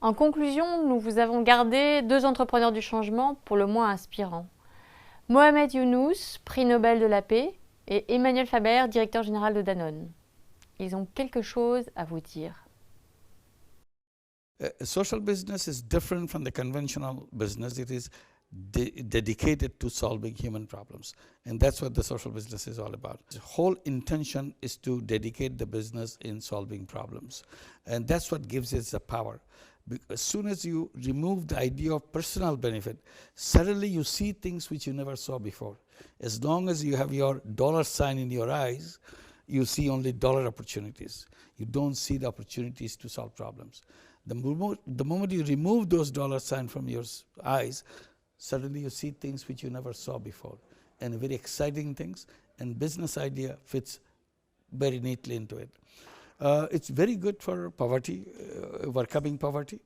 En conclusion, nous vous avons gardé deux entrepreneurs du changement pour le moins inspirants. Mohamed Younous, prix Nobel de la paix, et Emmanuel Faber, directeur général de Danone. Ils ont quelque chose à vous dire. Social business is different from the conventional business. It is dedicated to solving human problems. And that's what the social business is all about. The whole intention is to dedicate the business in solving problems. And that's what gives it the power. As soon as you remove the idea of personal benefit, suddenly you see things which you never saw before. As long as you have your dollar sign in your eyes, you see only dollar opportunities. You don't see the opportunities to solve problems. The moment you remove those dollar signs from your eyes, suddenly you see things which you never saw before, and very exciting things, and business idea fits very neatly into it. It's very good for poverty, overcoming poverty,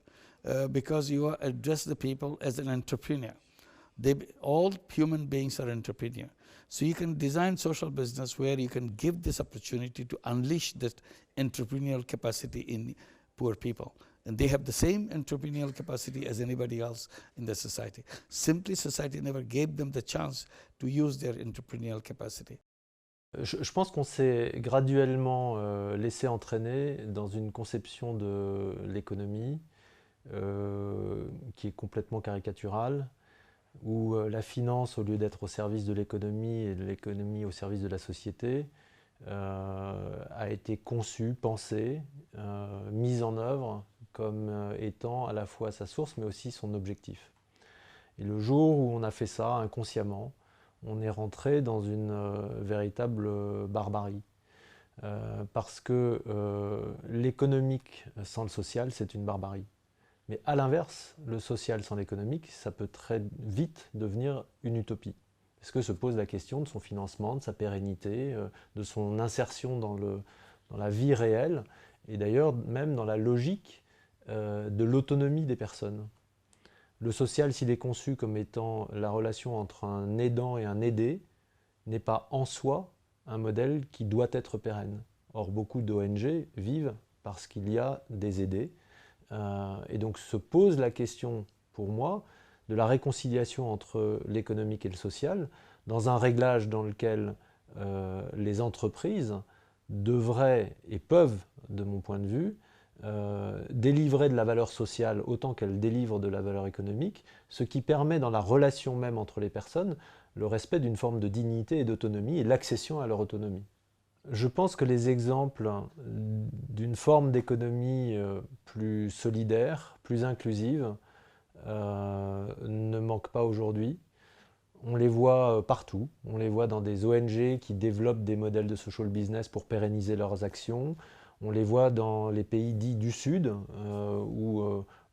because you address the people as an entrepreneur. All human beings are entrepreneurs. So you can design social business where you can give this opportunity to unleash that entrepreneurial capacity in poor people. And they have the same entrepreneurial capacity as anybody else in the society. Simply, society never gave them the chance to use their entrepreneurial capacity. Je pense qu'on s'est graduellement laissé entraîner dans une conception de l'économie qui est complètement caricaturale, où la finance, au lieu d'être au service de l'économie et de l'économie au service de la société, a été conçue, pensée, mise en œuvre comme étant à la fois sa source mais aussi son objectif. Et le jour où on a fait ça inconsciemment, on est rentré dans une véritable barbarie. Parce que l'économique sans le social, c'est une barbarie. Mais à l'inverse, le social sans l'économique, ça peut très vite devenir une utopie. Parce que se pose la question de son financement, de sa pérennité, de son insertion dans la vie réelle, et d'ailleurs même dans la logique de l'autonomie des personnes. Le social, s'il est conçu comme étant la relation entre un aidant et un aidé, n'est pas en soi un modèle qui doit être pérenne. Or, beaucoup d'ONG vivent parce qu'il y a des aidés. Et donc se pose la question, pour moi, de la réconciliation entre l'économique et le social, dans un réglage dans lequel les entreprises devraient et peuvent, de mon point de vue, délivrer de la valeur sociale autant qu'elles délivrent de la valeur économique, ce qui permet dans la relation même entre les personnes le respect d'une forme de dignité et d'autonomie et l'accession à leur autonomie. Je pense que les exemples d'une forme d'économie plus solidaire, plus inclusive, ne manquent pas aujourd'hui. On les voit partout, on les voit dans des ONG qui développent des modèles de social business pour pérenniser leurs actions. On les voit dans les pays dits du Sud, où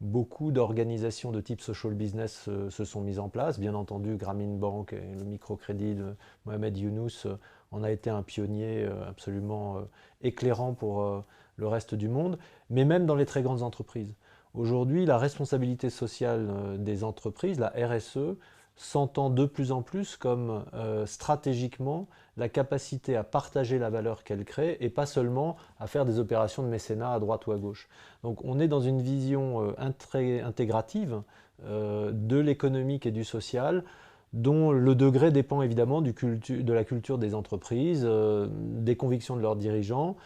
beaucoup d'organisations de type social business se sont mises en place. Bien entendu, Grameen Bank et le microcrédit de Mohamed Younous en a été un pionnier absolument éclairant pour le reste du monde, mais même dans les très grandes entreprises. Aujourd'hui, la responsabilité sociale des entreprises, la RSE, s'entend de plus en plus comme stratégiquement la capacité à partager la valeur qu'elle crée et pas seulement à faire des opérations de mécénat à droite ou à gauche. Donc on est dans une vision intégrative de l'économique et du social, dont le degré dépend évidemment de la culture des entreprises, des convictions de leurs dirigeants.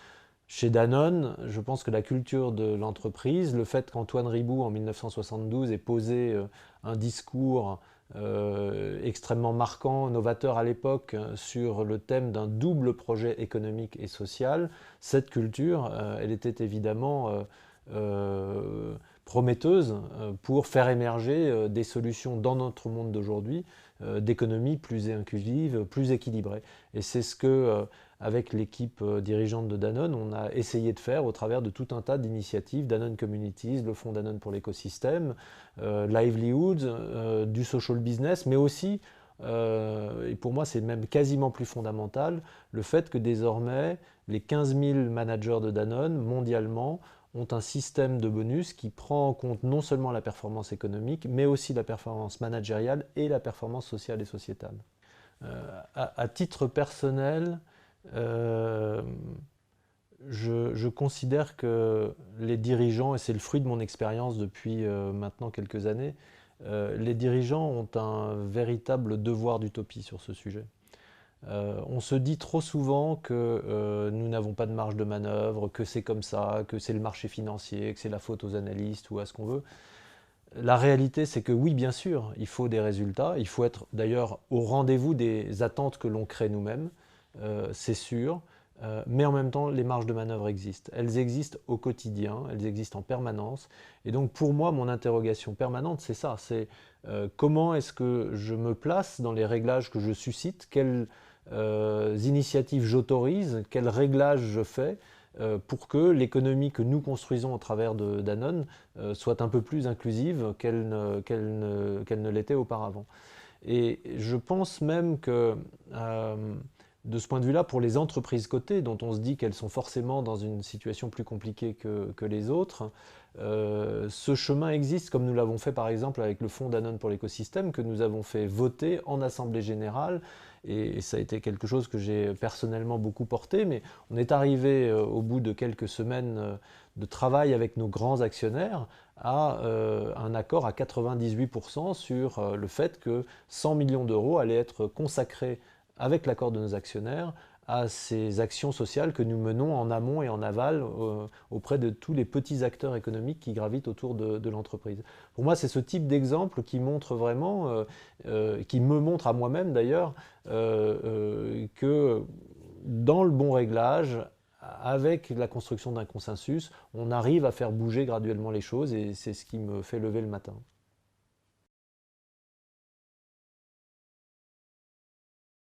Chez Danone, je pense que la culture de l'entreprise, le fait qu'Antoine Riboud en 1972 ait posé un discours extrêmement marquant, novateur à l'époque, sur le thème d'un double projet économique et social, cette culture, elle était évidemment prometteuse pour faire émerger des solutions dans notre monde d'aujourd'hui, d'économie plus inclusive, plus équilibrée. Et c'est ce que, avec l'équipe dirigeante de Danone, on a essayé de faire au travers de tout un tas d'initiatives, Danone Communities, le fonds Danone pour l'écosystème, Livelihoods, du social business, mais aussi, et pour moi c'est même quasiment plus fondamental, le fait que désormais les 15 000 managers de Danone mondialement ont un système de bonus qui prend en compte non seulement la performance économique, mais aussi la performance managériale et la performance sociale et sociétale. À titre personnel, Je considère que les dirigeants, et c'est le fruit de mon expérience depuis maintenant quelques années, les dirigeants ont un véritable devoir d'utopie sur ce sujet. On se dit trop souvent que nous n'avons pas de marge de manœuvre, que c'est comme ça, que c'est le marché financier, que c'est la faute aux analystes ou à ce qu'on veut. La réalité, c'est que oui, bien sûr, il faut des résultats. Il faut être d'ailleurs au rendez-vous des attentes que l'on crée nous-mêmes, c'est sûr. Mais en même temps, les marges de manœuvre existent. Elles existent au quotidien, elles existent en permanence. Et donc pour moi, mon interrogation permanente, c'est ça. C'est comment est-ce que je me place dans les réglages que je suscite, quelles initiatives j'autorise, quels réglages je fais pour que l'économie que nous construisons au travers de Danone soit un peu plus inclusive qu'elle ne l'était auparavant. Et je pense même que de ce point de vue-là, pour les entreprises cotées, dont on se dit qu'elles sont forcément dans une situation plus compliquée que les autres, ce chemin existe, comme nous l'avons fait par exemple avec le fonds Danone pour l'écosystème, que nous avons fait voter en Assemblée générale, et ça a été quelque chose que j'ai personnellement beaucoup porté, mais on est arrivé au bout de quelques semaines de travail avec nos grands actionnaires à un accord à 98% sur le fait que 100 millions d'euros allaient être consacrés avec l'accord de nos actionnaires, à ces actions sociales que nous menons en amont et en aval auprès de tous les petits acteurs économiques qui gravitent autour de l'entreprise. Pour moi, c'est ce type d'exemple qui montre vraiment, qui me montre à moi-même d'ailleurs, que dans le bon réglage, avec la construction d'un consensus, on arrive à faire bouger graduellement les choses et c'est ce qui me fait lever le matin.